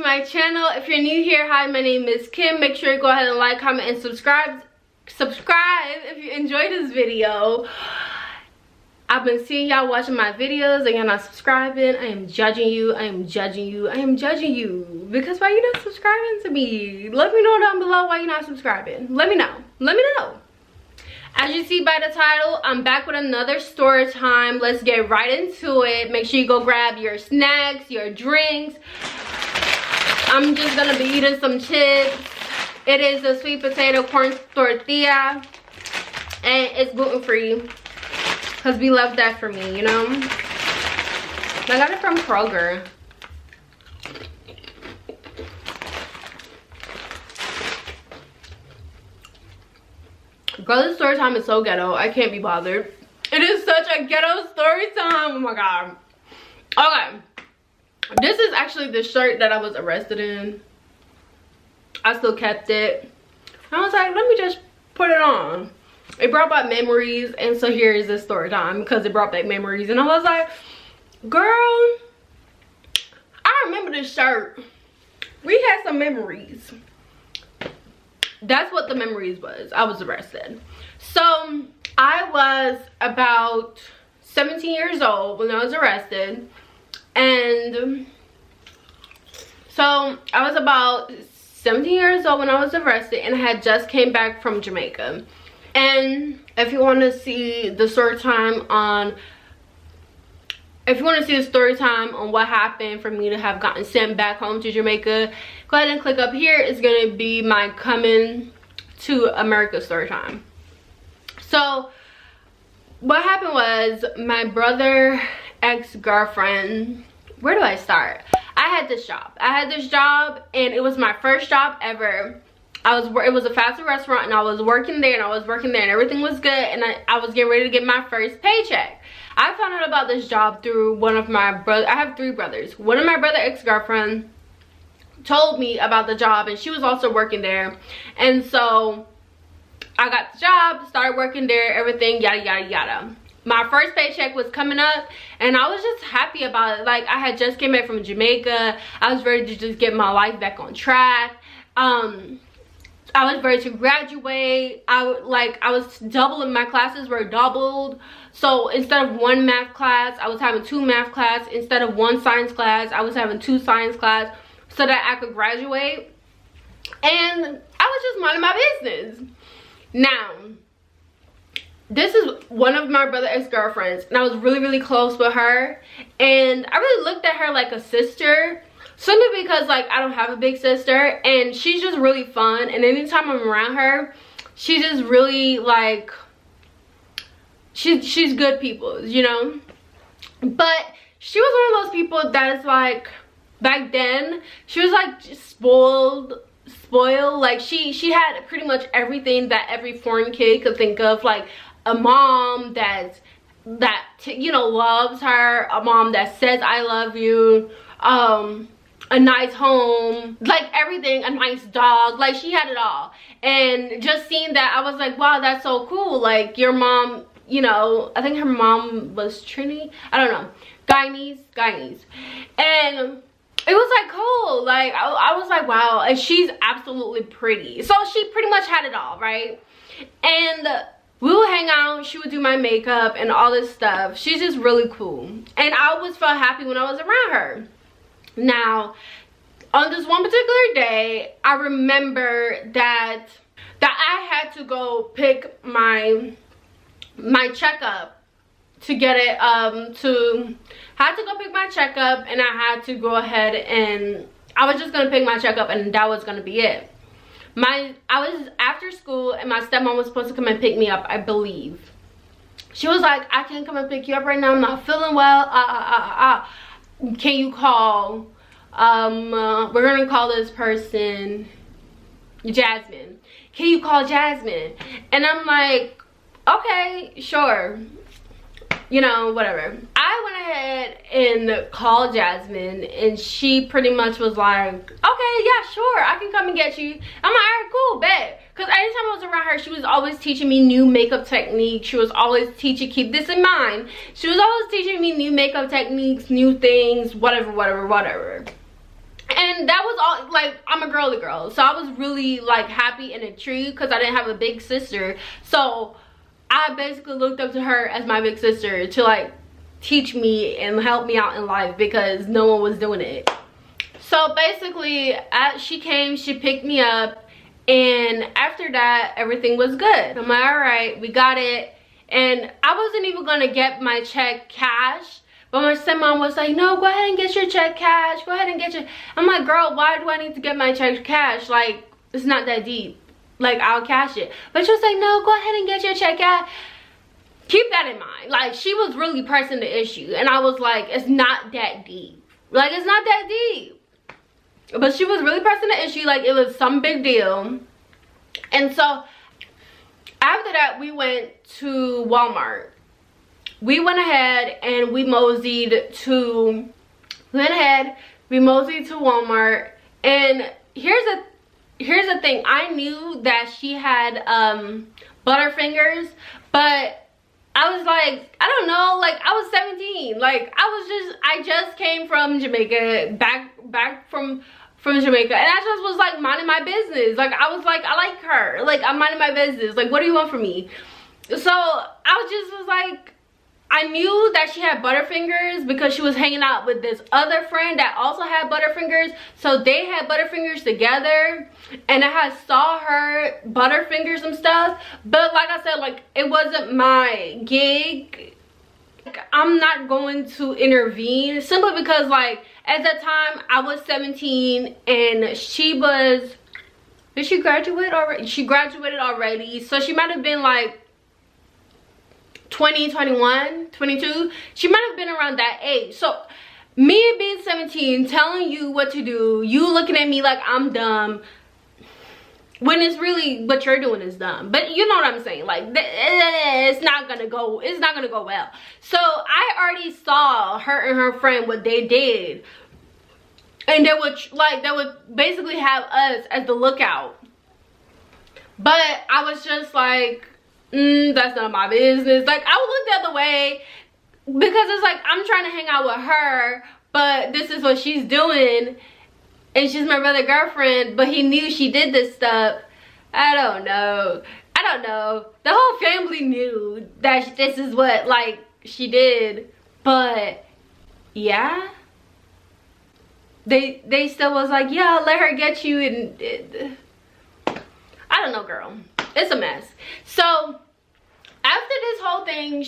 my channel. If you're new here, hi, my name is Kim. Make sure you go ahead and like, comment, and subscribe if you enjoyed this video. I've been seeing y'all watching my videos and y'all not subscribing. I am judging you. I am judging you. I am judging you. Because why you not subscribing to me? Let me know down below why you're not subscribing. Let me know. Let me know. As you see by the title, I'm back with another story time. Let's get right into it. Make sure you go grab your snacks, your drinks. I'm just gonna be eating some chips. It is a sweet potato corn tortilla, and it's gluten-free because we love that for me, you know. I got it from Kroger. Girl, this story time is so ghetto. I can't be bothered. It is such a ghetto story time. Oh my god. Okay. This is actually the shirt that I was arrested in. I still kept it. I was like, let me just put it on. It brought back memories, and so here is the story time because it brought back memories. And I was like, girl, I remember this shirt. We had some memories. That's what the memories was. I was arrested. So I was about 17 years old when I was arrested. And so I was about 17 years old when I was arrested, and I had just came back from Jamaica. And if you want to see the story time on what happened for me to have gotten sent back home to Jamaica, go ahead and click up here. It's going to be my coming to America story time. So what happened was, my brother ex-girlfriend, where do I start? I had this job and it was my first job ever. It was a fast food restaurant, and I was working there and everything was good, and I was getting ready to get my first paycheck. I found out about this job through one of my brothers. I have 3 brothers. One of my brother ex-girlfriend told me about the job, and she was also working there. And so I got the job, started working there, everything, yada yada yada. My first paycheck was coming up, and I was just happy about it. Like, I had just came back from Jamaica. I was ready to just get my life back on track. I was ready to graduate. I was doubling, my classes were doubled. So instead of 1 math class, I was having 2 math class. Instead of 1 science class, I was having 2 science class, so that I could graduate. And I was just minding my business. Now, this is one of my brother ex-girlfriends, and I was really, really close with her. And I really looked at her like a sister. Simply because, like, I don't have a big sister, and she's just really fun, and anytime I'm around her, she's just really, like, she's good people, you know. But she was one of those people that is like, back then, she was like spoiled. Like, she had pretty much everything that every foreign kid could think of, like a mom that you know, loves her, a mom that says I love you, a nice home, like everything, a nice dog. Like, she had it all. And just seeing that, I was like, wow, that's so cool. Like, your mom, you know, I think her mom was Trini, I don't know, Guyanese. And it was like cool. Like, I was like, wow. And she's absolutely pretty, so she pretty much had it all, right? And we would hang out, she would do my makeup and all this stuff. She's just really cool, and I always felt happy when I was around her. Now, on this one particular day, I remember that I had to go pick my checkup to get it, had to go pick my checkup, and I had to go ahead, and I was just gonna pick my checkup, and that was gonna be it. I was after school, and my stepmom was supposed to come and pick me up, I believe. She was like, I can't come and pick you up right now, I'm not feeling well, can you call, we're gonna call this person Jasmine. Can you call Jasmine? And I'm like, okay, sure, you know, whatever. I went ahead and called Jasmine, and she pretty much was like, okay, yeah, sure, I can come and get you. I'm like, all right, cool, bet. Because anytime I was around her, she was always teaching me new makeup techniques. She was always teaching, keep this in mind, she was always teaching me new makeup techniques, new things, whatever. And that was all, like, I'm a girly girl, so I was really like happy and intrigued because I didn't have a big sister. So I basically looked up to her as my big sister to like teach me and help me out in life because no one was doing it. So basically, she came, she picked me up, and after that everything was good. I'm like, all right, we got it. And I wasn't even gonna get my check cash, but my stepmom was like, no, go ahead and get your check cash, go ahead and get your. I'm like, girl, why do I need to get my check cash? Like, it's not that deep, like, I'll cash it. But she was like, no, go ahead and get your check cash. Keep that in mind. Like, she was really pressing the issue, and I was like, it's not that deep, like, it's not that deep. But she was really pressing the issue like it was some big deal. And so after that, we went to Walmart. We went ahead and we moseyed to Walmart. And here's the thing. I knew that she had Butterfingers, but I was like, I don't know, like, I was 17. Like, I just came from Jamaica, back from Jamaica, and I just was like minding my business. Like, I was like, I like her, like, I'm minding my business, like, what do you want from me? So I was like, I knew that she had Butterfingers because she was hanging out with this other friend that also had Butterfingers. So they had Butterfingers together, and I had saw her Butterfingers and stuff. But like I said, like, it wasn't my gig. Like, I'm not going to intervene simply because, like, at that time I was 17 and she was, did she graduate already? She graduated already, so she might have been like 20, 21, 22. She might have been around that age. So me being 17, telling you what to do, you looking at me like I'm dumb, when it's really what you're doing is dumb. But you know what I'm saying, like, it's not gonna go well. So I already saw her and her friend what they did, and they would basically have us as the lookout. But I was just like, that's none of my business. Like, I would look the other way because it's like, I'm trying to hang out with her, but this is what she's doing, and she's my brother's girlfriend, but he knew she did this stuff. I don't know. The whole family knew that this is what, like, she did, but yeah, they still was like, yeah, let her get you, and I don't know, girl. It's a mess. So after this whole thing,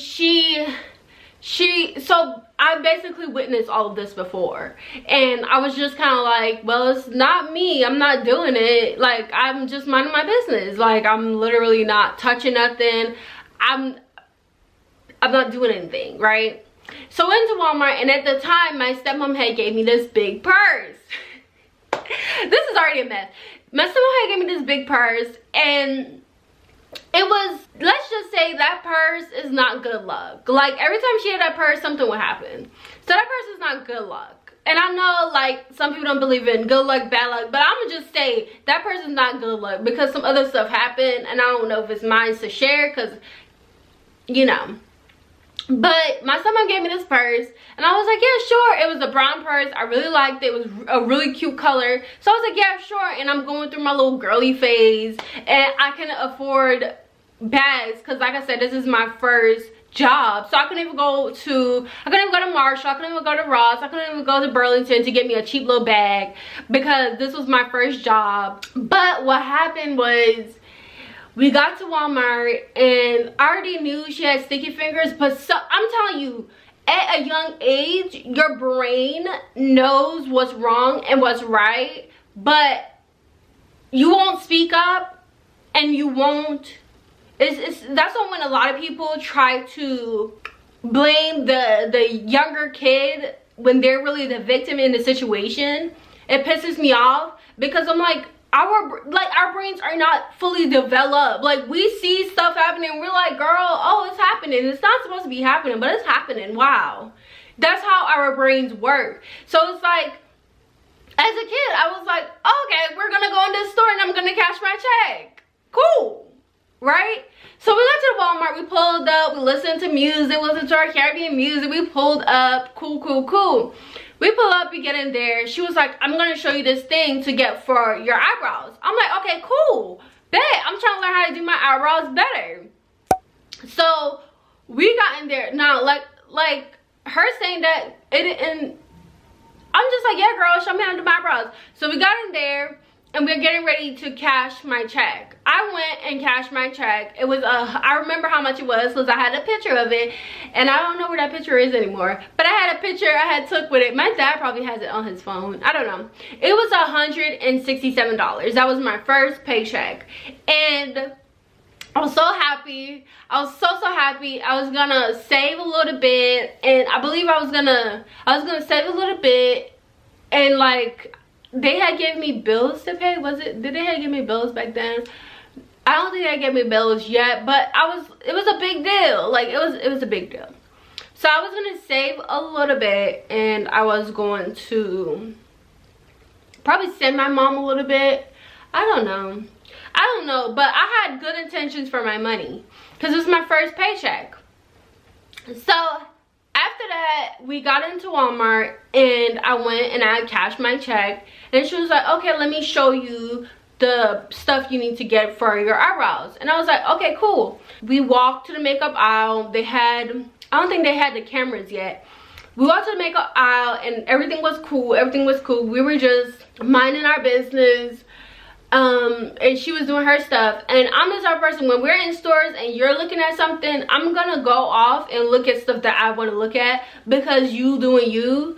so I basically witnessed all of this before, and I was just kind of like, well, it's not me, I'm not doing it, like, I'm just minding my business, like, I'm literally not touching nothing, I'm not doing anything, right? So I went to Walmart, and at the time my stepmom had gave me this big purse. This is already a mess. My stepmom had gave me this big purse, and it was, let's just say that purse is not good luck. Like, every time she had that purse, something would happen. So that purse is not good luck. And I know, like, some people don't believe in good luck, bad luck, but I'm gonna just say that purse is not good luck because some other stuff happened, and I don't know if it's mine to share, because, you know. But my stepmom gave me this purse, and I was like, yeah, sure. It was a brown purse. I really liked it. It was a really cute color. So I was like, yeah, sure. And I'm going through my little girly phase, and I can afford bags because, like I said, this is my first job. So I couldn't even go to Marshall, I couldn't even go to Ross, I couldn't even go to Burlington to get me a cheap little bag because this was my first job. But what happened was, we got to Walmart, and I already knew she had sticky fingers, but so, I'm telling you, at a young age, your brain knows what's wrong and what's right, but you won't speak up, and you won't. That's when a lot of people try to blame the younger kid when they're really the victim in the situation. It pisses me off because I'm like, our brains are not fully developed. Like, we see stuff happening, we're like, girl, oh, it's happening, it's not supposed to be happening, but it's happening. Wow, that's how our brains work. So it's like, as a kid, I was like, okay, we're gonna go in this store and I'm gonna cash my check, cool, right? So we went to Walmart, we pulled up, we listened to music, we listened to our Caribbean music, we pulled up, cool. We pull up, we get in there. She was like, I'm gonna show you this thing to get for your eyebrows. I'm like, okay, cool, bet. I'm trying to learn how to do my eyebrows better. So we got in there. Now, like her saying that it didn't, I'm just like, yeah, girl, show me how to do my eyebrows. So we got in there and we're getting ready to cash my check. I went and cashed my check. It was I remember how much it was because I had a picture of it, and I don't know where that picture is anymore, but I had a picture I had took with it. My dad probably has it on his phone, I don't know. It was $167. That was my first paycheck, and I was so happy. I was so happy. I was gonna save a little bit, and I believe I was gonna save a little bit, and like they had gave me bills to pay. Did they have give me bills back then? I don't think they gave me bills yet, but it was a big deal. Like it was a big deal. So I was gonna save a little bit, and I was going to probably send my mom a little bit. I don't know, but I had good intentions for my money because it was my first paycheck. So after that, we got into Walmart, and I went and I cashed my check, and she was like, okay, let me show you the stuff you need to get for your eyebrows. And I was like, okay, cool. We walked to the makeup aisle. I don't think they had the cameras yet. We walked to the makeup aisle, and everything was cool. We were just minding our business. And she was doing her stuff, and I'm the type of person, when we're in stores and you're looking at something, I'm gonna go off and look at stuff that I want to look at because you doing you.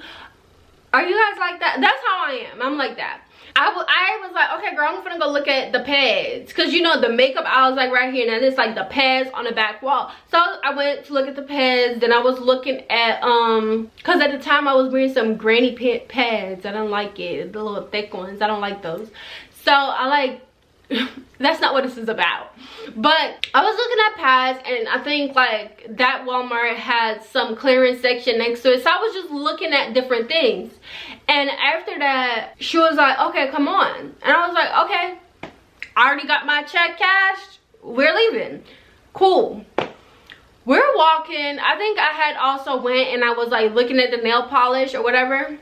Are you guys like that? That's how I am. I'm like that. I was like, okay, girl, I'm gonna go look at the pads, because you know the makeup aisle is like right here, and then it's like the pads on the back wall. So I went to look at the pads. Then I was looking at because at the time I was wearing some granny pads. I don't like it, the little thick ones. I don't like those. So I like, that's not what this is about. But I was looking at pads, and I think like that Walmart had some clearance section next to it. So I was just looking at different things. And after that, she was like, okay, come on. And I was like, okay, I already got my check cashed. We're leaving. Cool. We're walking. I think I had also went and I was like looking at the nail polish or whatever.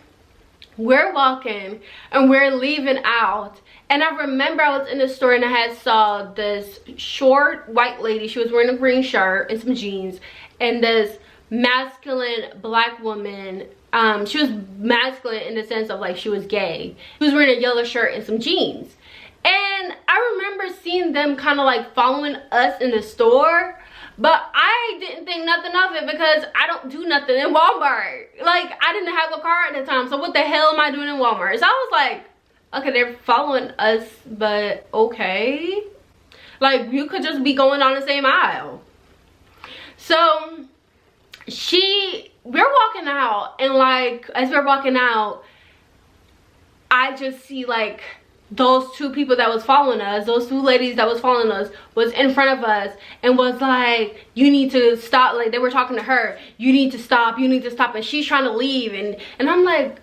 We're walking and we're leaving out. And I remember I was in the store and I had saw this short white lady. She was wearing a green shirt and some jeans. And this masculine black woman, she was masculine in the sense of like she was gay. She was wearing a yellow shirt and some jeans. And I remember seeing them kind of like following us in the store. But I didn't think nothing of it because I don't do nothing in Walmart. Like, I didn't have a car at the time. So what the hell am I doing in Walmart? So I was like, okay, they're following us, but okay. Like, you could just be going on the same aisle. So we're walking out, and like, as we're walking out, I just see like those two people that was following us, those two ladies that was following us, was in front of us and was like, you need to stop. Like, they were talking to her, you need to stop, and she's trying to leave. And I'm like,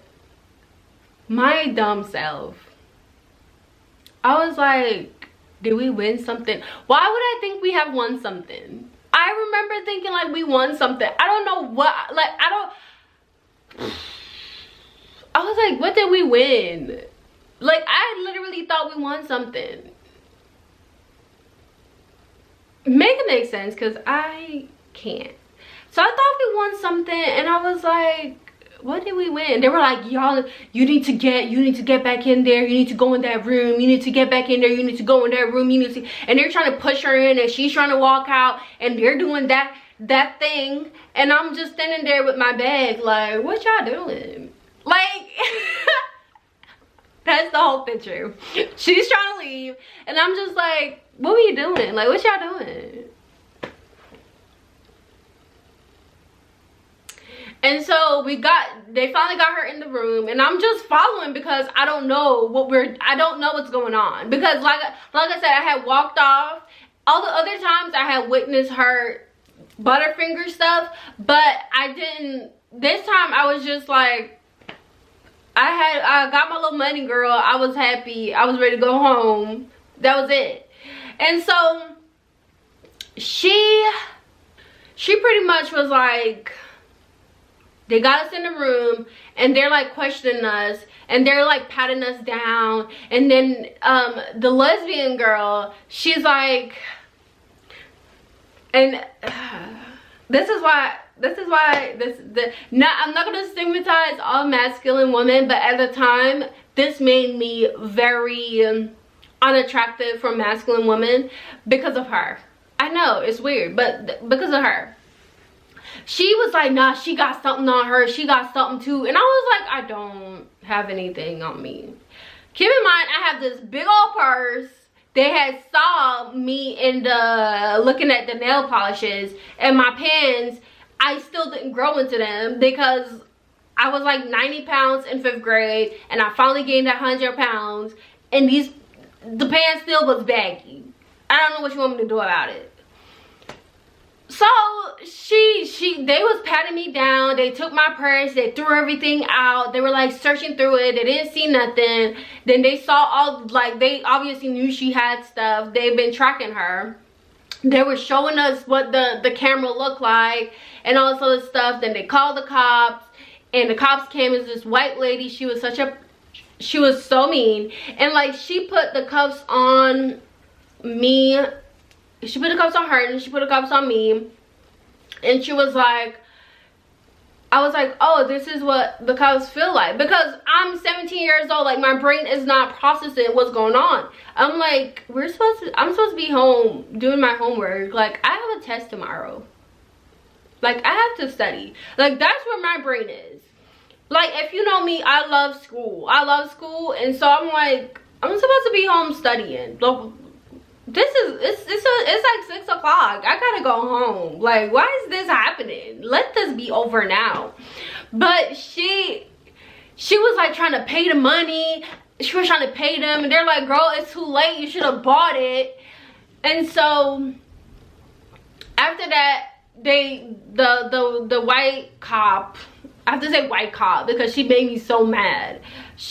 my dumb self, I was like, did we win something? Why would I think we have won something? I remember thinking like we won something. I don't know what, like, I was like, what did we win? Like, I literally thought we won something. Make it make sense, because I can't. So I thought we won something, and I was like, what did we win? They were like, y'all, you need to get back in there. You need to go in that room. You need to get back in there. You need to go in that room. You need to, and they're trying to push her in, and she's trying to walk out, and they're doing that thing, and I'm just standing there with my bag like, what y'all doing? Like, that's the whole picture. She's trying to leave, and I'm just like, what were you doing? Like, what y'all doing? And so they finally got her in the room, and I'm just following because I don't know what's going on. Because like I said, I had walked off. All the other times I had witnessed her Butterfinger stuff, but I didn't. This time I was just like, I got my little money, girl. I was happy. I was ready to go home. That was it. And so she pretty much was like, They got us in the room and they're like questioning us and they're like patting us down. And then the lesbian girl, she's like, and I'm not gonna stigmatize all masculine women, but at the time this made me very unattractive for masculine women because of her. I know it's weird, but because of her. She was like, nah, she got something on her, she got something too. And I was like, I don't have anything on me. Keep in mind, I have this big old purse. They had saw me in the looking at the nail polishes and my pants. I still didn't grow into them because I was like 90 pounds in 5th grade and I finally gained 100 pounds and the pants still was baggy. I don't know what you want me to do about it. So they was patting me down. They took my purse, they threw everything out. They were like searching through it. They didn't see nothing. Then they saw all, like, they obviously knew she had stuff. They've been tracking her. They were showing us what the camera looked like and all this other stuff. Then they called the cops and the cops came as this white lady. She was so mean. And like, she put the cuffs on me. She put the cuffs on her and she put the cuffs on me. And she was like, I was like, oh, this is what the cuffs feel like. Because I'm 17 years old. Like, my brain is not processing what's going on. I'm like, I'm supposed to be home doing my homework. Like, I have a test tomorrow. Like, I have to study. Like, that's where my brain is. Like, if you know me, I love school. And so I'm like, I'm supposed to be home studying. Like, it's like 6 o'clock. I gotta go home. Like, why is this happening? Let this be over now. But she was like trying to pay the money. She was trying to pay them and they're like, girl, it's too late, you should have bought it. And so after that, the white cop, I have to say white cop because she made me so mad.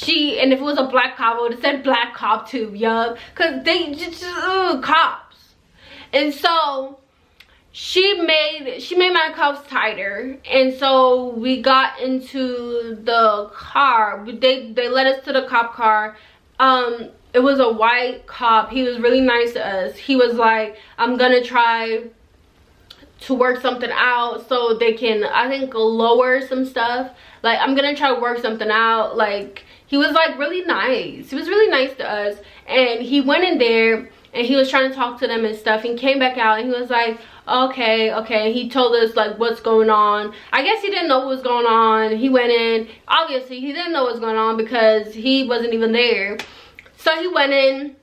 And if it was a black cop, I would have said black cop too, yup. Because they just, cops. And so she made my cuffs tighter. And so we got into the car. They led us to the cop car. It was a white cop. He was really nice to us. He was like, I'm gonna try to work something out so they can, I think, lower some stuff. Like, I'm gonna try to work something out. Like, he was like really nice. He was really nice to us. And he went in there and he was trying to talk to them and stuff, and came back out and he was like, okay. He told us like what's going on. I guess he didn't know what was going on. He went in, obviously he didn't know what was going on because he wasn't even there. So he went in,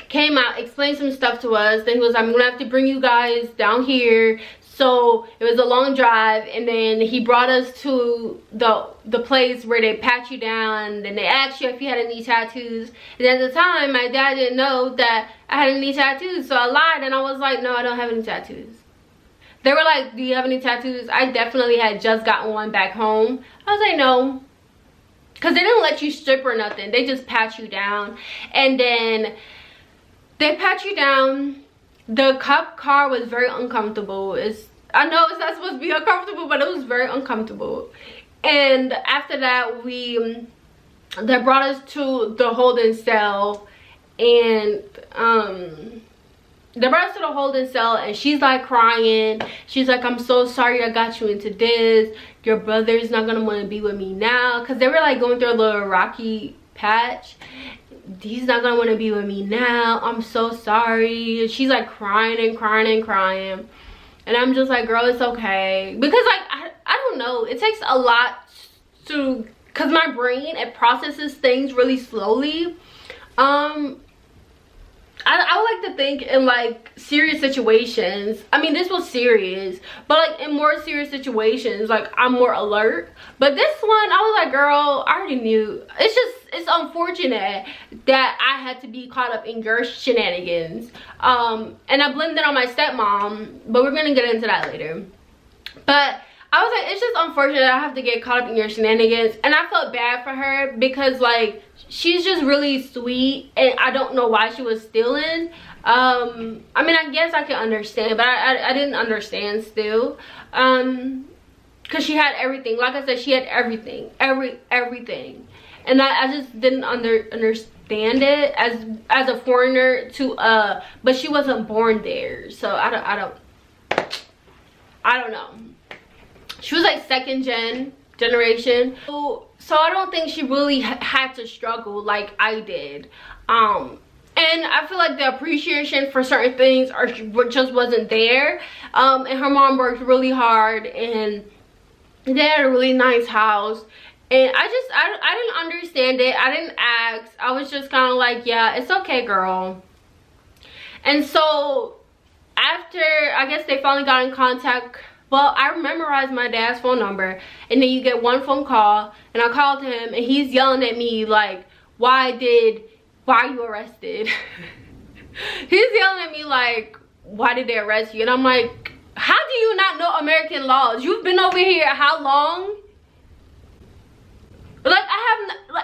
came out, explained some stuff to us. Then he was like, I'm gonna have to bring you guys down here. So it was a long drive, and then he brought us to the place where they pat you down and they asked you if you had any tattoos. And at the time, my dad didn't know that I had any tattoos, so I lied and I was like, no, I don't have any tattoos. They were like, do you have any tattoos? I definitely had just gotten one back home. I was like, no. Because they didn't let you strip or nothing. They just pat you down. And then they pat you down. The cop car was very uncomfortable. I know it's not supposed to be uncomfortable, but it was very uncomfortable. And after that, they brought us to the holding cell, and they brought us to the holding cell, and she's like crying. She's like, I'm so sorry I got you into this. Your brother's not gonna want to be with me now, because they were like going through a little rocky patch. He's not gonna want to be with me now. I'm so sorry. She's like crying and crying and crying. And I'm just like, girl, it's okay. Because like, I don't know. It takes a lot because my brain, it processes things really slowly. I would like to think in like serious situations. I mean, this was serious, but like in more serious situations, like I'm more alert. But this one, I was like, girl, I already knew. It's unfortunate that I had to be caught up in your shenanigans. And I blamed it on my stepmom, but we're gonna get into that later. But I was like, it's just unfortunate that I have to get caught up in your shenanigans. And I felt bad for her because like, she's just really sweet, and I don't know why she was stealing. I mean, I guess I can understand, but I didn't understand still. And because she had everything. Like I said, she had everything, everything. And I just didn't understand it as a foreigner to but she wasn't born there, so I don't know. She was like second generation, so I don't think she really had to struggle like I did. And I feel like the appreciation for certain things just wasn't there. And her mom worked really hard, and they had a really nice house. And I didn't understand it. I didn't ask. I was just kind of like, yeah, it's okay, girl. And so after, I guess they finally got in contact. Well, I memorized my dad's phone number, and then you get one phone call, and I called him, and he's yelling at me like, why are you arrested? He's yelling at me like, why did they arrest you? And I'm like, how do you not know American laws? You've been over here how long? Like,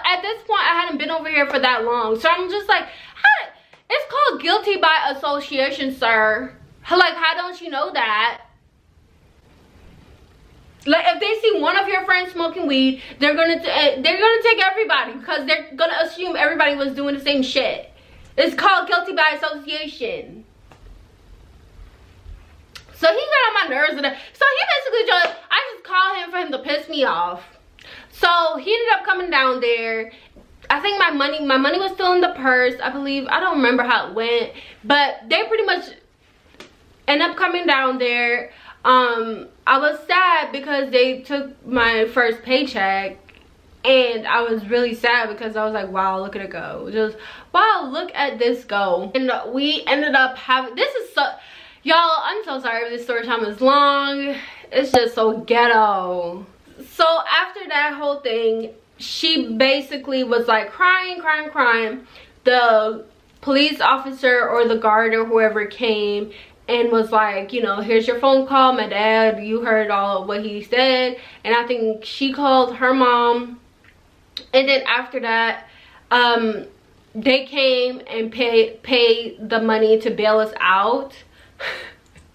at this point, I hadn't been over here for that long. So I'm just like, it's called guilty by association, sir. Like, how don't you know that? Like, if they see one of your friends smoking weed, they're gonna take everybody, because they're gonna assume everybody was doing the same shit. It's called guilty by association. So he got on my nerves. So he basically I just called him for him to piss me off. So he ended up coming down there. I think my money was still in the purse, I believe. I don't remember how it went, but they pretty much ended up coming down there. I was sad because they took my first paycheck, and I was really sad because I was like, wow, look at it go. Just, wow, look at this go. And we ended up having, this is so, y'all, I'm so sorry if this story time is long. It's just so ghetto. So after that whole thing, she basically was like crying. The police officer or the guard or whoever came and was like, you know, here's your phone call. My dad, you heard all of what he said. And I think she called her mom. And then after that, they came and paid the money to bail us out.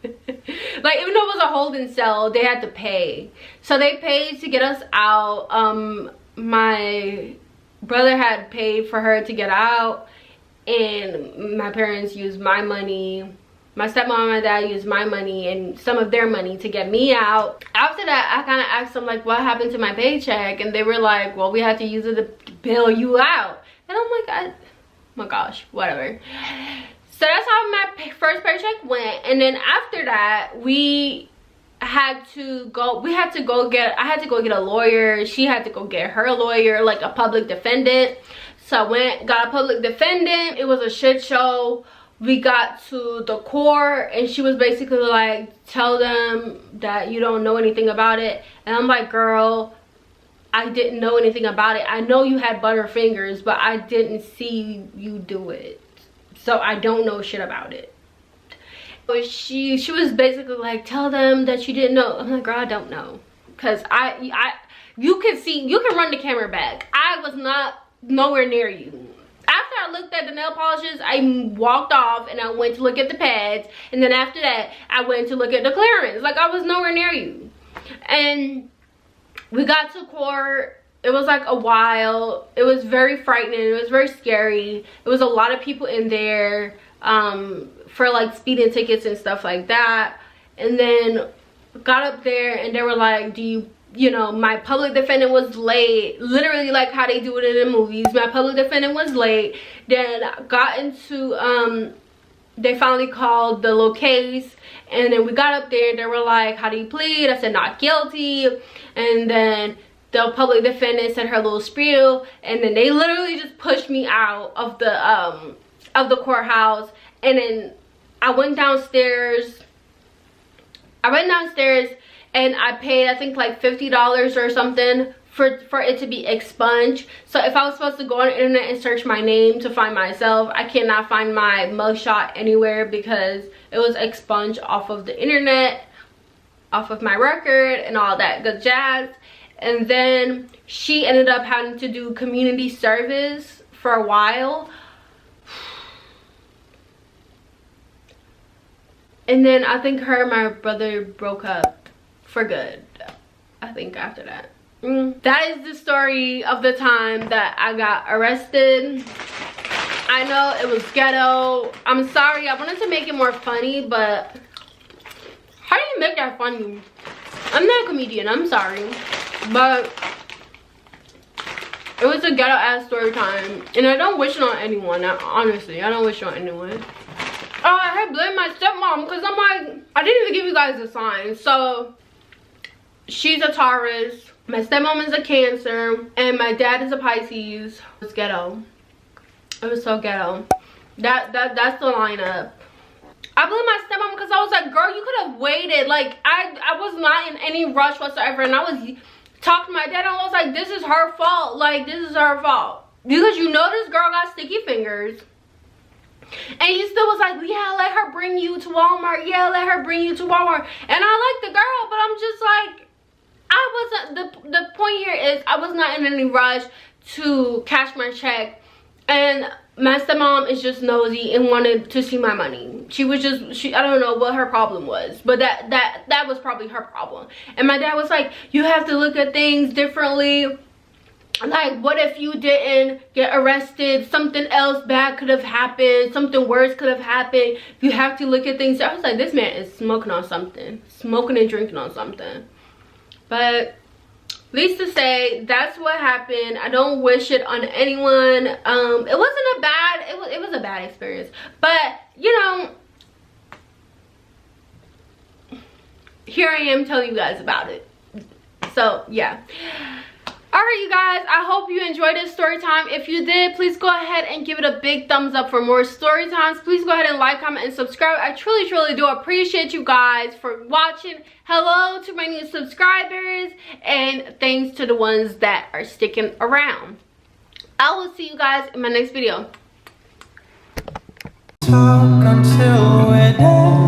Like, even though it was a holding cell, they had to pay. So they paid to get us out. My brother had paid for her to get out, and my parents used my money. My stepmom and my dad used my money and some of their money to get me out. After that, I kind of asked them, like, what happened to my paycheck? And they were like, well, we had to use it to bail you out. And I'm like, oh my gosh, whatever. So that's how my first paycheck went. And then after that, I had to go get a lawyer. She had to go get her lawyer, like a public defendant. So I went, got a public defendant. It was a shit show. We got to the court, and she was basically like, tell them that you don't know anything about it. And I'm like, girl, I didn't know anything about it. I know you had butterfingers, but I didn't see you do it, so I don't know shit about it. But she was basically like, tell them that you didn't know. I'm like, girl, I don't know, because you can run the camera back. I was not nowhere near you. After I looked at the nail polishes, I walked off and I went to look at the pads. And then after that, I went to look at the clearance. Like, I was nowhere near you. And we got to court. It was like a while. It was very frightening. It was very scary. It was a lot of people in there for like speeding tickets and stuff like that. And then got up there and they were like, you know, my public defendant was late, literally like how they do it in the movies. My public defendant was late. Then got into they finally called the little case, and then we got up there and they were like, how do you plead? I said, not guilty. And then the public defendant said her little spiel, and then they literally just pushed me out of the courthouse. And then I went downstairs and I paid, I think, like $50 or something for it to be expunged. So if I was supposed to go on the internet and search my name to find myself, I cannot find my mugshot anywhere because it was expunged off of the internet, off of my record and all that good jazz. And then she ended up having to do community service for a while. And then I think her and my brother broke up for good. I think after that. That is the story of the time that I got arrested. I know it was ghetto. I'm sorry, I wanted to make it more funny, but how do you make that funny? I'm not a comedian, I'm sorry, but it was a ghetto ass story time, and I don't wish it on anyone. Honestly, I don't wish it on anyone. Oh, I had blamed my stepmom because I'm like, I didn't even give you guys a sign. So she's a Taurus, my stepmom is a Cancer, and my dad is a Pisces. It was ghetto. It was so ghetto. That's the lineup. I blame my stepmom because I was like, girl, you could have waited. Like, I was not in any rush whatsoever, and I was talking to my dad, and I was like, this is her fault. Like, this is her fault. Because you know this girl got sticky fingers. And he still was like, yeah, let her bring you to Walmart. Yeah, let her bring you to Walmart. And I like the girl, but I'm just like, I wasn't, the point here is I was not in any rush to cash my check. And my stepmom is just nosy and wanted to see my money. She was just, I don't know what her problem was, but that was probably her problem. And my dad was like, you have to look at things differently. Like, what if you didn't get arrested? Something else bad could have happened. Something worse could have happened. You have to look at things. I was like, this man is smoking on something. Smoking and drinking on something. But least to say, that's what happened. I don't wish it on anyone. It wasn't a bad, it was a bad experience. But, you know, here I am telling you guys about it. So, yeah. Alright, you guys, I hope you enjoyed this story time. If you did, please go ahead and give it a big thumbs up for more story times. Please go ahead and like, comment, and subscribe. I truly do appreciate you guys for watching. Hello to my new subscribers, and thanks to the ones that are sticking around. I will see you guys in my next video. Talk until we're dead.